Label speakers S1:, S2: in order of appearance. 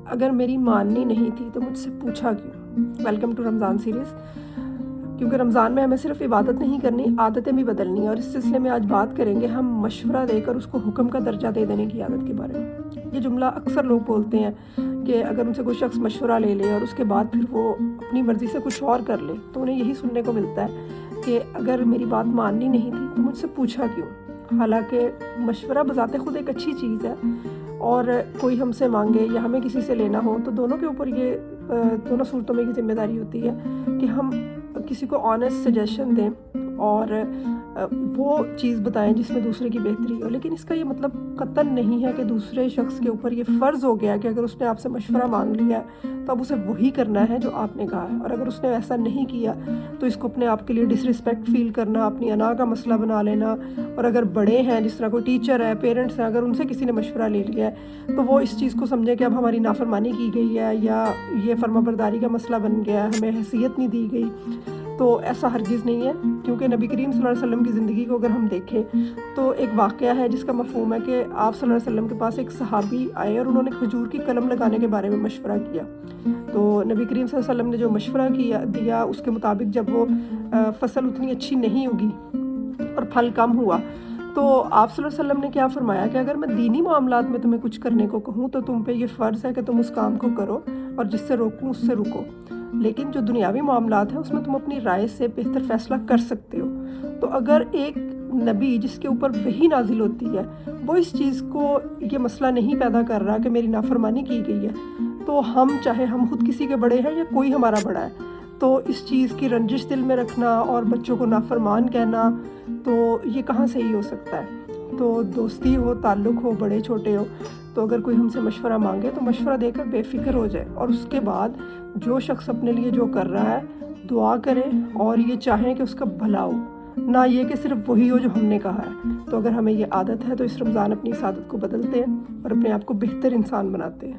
S1: اگر میری ماننی نہیں تھی تو مجھ سے پوچھا کیوں۔ Welcome to Ramzan series. کیونکہ رمضان میں ہمیں صرف عبادت نہیں کرنی، عادتیں بھی بدلنی ہیں، اور اس سلسلے میں آج بات کریں گے ہم مشورہ دے کر اس کو حکم کا درجہ دے دینے کی عادت کے بارے میں۔ یہ جملہ اکثر لوگ بولتے ہیں کہ اگر ان سے کوئی شخص مشورہ لے لے اور اس کے بعد پھر وہ اپنی مرضی سے کچھ اور کر لے تو انہیں یہی سننے کو ملتا ہے کہ اگر میری بات ماننی نہیں تھی تو مجھ سے پوچھا کیوں۔ حالانکہ مشورہ بذات خود ایک اچھی چیز ہے، اور کوئی ہم سے مانگے یا ہمیں کسی سے لینا ہو تو دونوں کے اوپر یہ دونوں صورتوں میں یہ ذمہ داری ہوتی ہے کہ ہم کسی کو آنیسٹ سجیشن دیں اور وہ چیز بتائیں جس میں دوسرے کی بہتری ہو۔ لیکن اس کا یہ مطلب قطعاً نہیں ہے کہ دوسرے شخص کے اوپر یہ فرض ہو گیا کہ اگر اس نے آپ سے مشورہ مانگ لیا ہے تو اب اسے وہی کرنا ہے جو آپ نے کہا ہے، اور اگر اس نے ایسا نہیں کیا تو اس کو اپنے آپ کے لیے ڈس رسپیکٹ فیل کرنا، اپنی انا کا مسئلہ بنا لینا۔ اور اگر بڑے ہیں، جس طرح کوئی ٹیچر ہے، پیرنٹس ہیں، اگر ان سے کسی نے مشورہ لے لیا ہے تو وہ اس چیز کو سمجھے کہ اب ہماری نافرمانی کی گئی ہے یا یہ فرما برداری کا مسئلہ بن گیا ہے، ہمیں حیثیت نہیں دی گئی۔ تو ایسا ہرگز نہیں ہے، کیونکہ نبی کریم صلی اللہ علیہ وسلم کی زندگی کو اگر ہم دیکھیں تو ایک واقعہ ہے جس کا مفہوم ہے کہ آپ صلی اللہ علیہ وسلم کے پاس ایک صحابی آئے اور انہوں نے کھجور کی کلم لگانے کے بارے میں مشورہ کیا۔ تو نبی کریم صلی اللہ علیہ وسلم نے جو مشورہ دیا اس کے مطابق جب وہ فصل اتنی اچھی نہیں ہوگی اور پھل کم ہوا تو آپ صلی اللہ علیہ وسلم نے کیا فرمایا کہ اگر میں دینی معاملات میں تمہیں کچھ کرنے کو کہوں تو تم پہ یہ فرض ہے کہ تم اس کام کو کرو، اور جس سے روکوں اس سے رکو، لیکن جو دنیاوی معاملات ہیں اس میں تم اپنی رائے سے بہتر فیصلہ کر سکتے ہو۔ تو اگر ایک نبی جس کے اوپر وحی نازل ہوتی ہے وہ اس چیز کو یہ مسئلہ نہیں پیدا کر رہا کہ میری نافرمانی کی گئی ہے، تو ہم چاہے ہم خود کسی کے بڑے ہیں یا کوئی ہمارا بڑا ہے تو اس چیز کی رنجش دل میں رکھنا اور بچوں کو نافرمان کہنا تو یہ کہاں صحیح ہو سکتا ہے۔ تو دوستی ہو، تعلق ہو، بڑے چھوٹے ہو، تو اگر کوئی ہم سے مشورہ مانگے تو مشورہ دے کر بے فکر ہو جائے، اور اس کے بعد جو شخص اپنے لیے جو کر رہا ہے دعا کرے اور یہ چاہیں کہ اس کا بھلا ہو، نہ یہ کہ صرف وہی ہو جو ہم نے کہا ہے۔ تو اگر ہمیں یہ عادت ہے تو اس رمضان اپنی اس عادت کو بدلتے ہیں اور اپنے آپ کو بہتر انسان بناتے ہیں۔